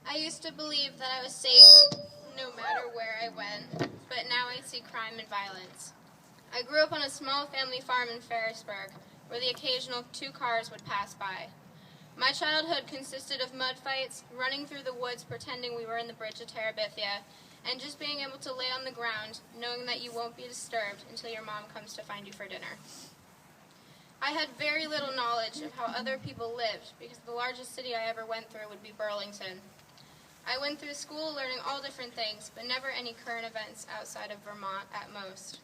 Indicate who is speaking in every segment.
Speaker 1: I used to believe that I was safe no matter where I went, but now I see crime and violence. I grew up on a small family farm in Ferrisburg, where the occasional 2 cars would pass by. My childhood consisted of mud fights, running through the woods pretending we were in the bridge of Terabithia, and just being able to lay on the ground, knowing that you won't be disturbed until your mom comes to find you for dinner. I had very little knowledge of how other people lived, because the largest city I ever went through would be Burlington. I went through school learning all different things, but never any current events outside of Vermont at most.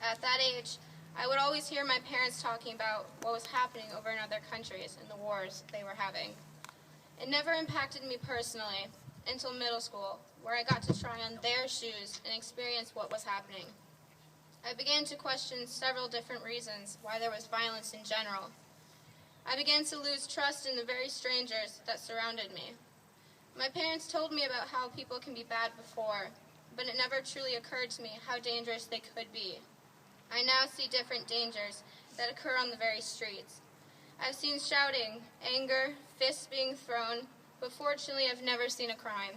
Speaker 1: At that age, I would always hear my parents talking about what was happening over in other countries and the wars they were having. It never impacted me personally until middle school, where I got to try on their shoes and experience what was happening. I began to question several different reasons why there was violence in general. I began to lose trust in the very strangers that surrounded me. My parents told me about how people can be bad before, but it never truly occurred to me how dangerous they could be. I now see different dangers that occur on the very streets. I've seen shouting, anger, fists being thrown, but fortunately I've never seen a crime.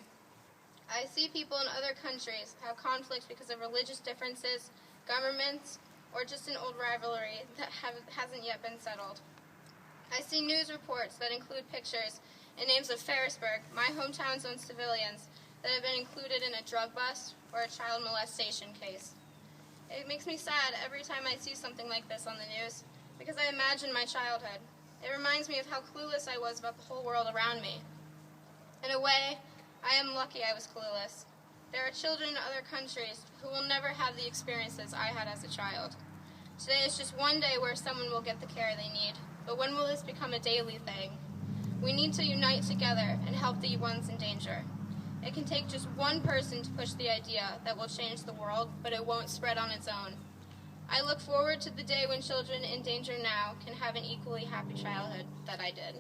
Speaker 1: I see people in other countries have conflict because of religious differences, governments, or just an old rivalry that hasn't yet been settled. I see news reports that include pictures and names of Ferrisburg, my hometown's own civilians, that have been included in a drug bust or a child molestation case. It makes me sad every time I see something like this on the news, because I imagine my childhood. It reminds me of how clueless I was about the whole world around me. In a way, I am lucky I was clueless. There are children in other countries who will never have the experiences I had as a child. Today is just one day where someone will get the care they need, but when will this become a daily thing? We need to unite together and help the ones in danger. It can take just one person to push the idea that will change the world, but it won't spread on its own. I look forward to the day when children in danger now can have an equally happy childhood that I did.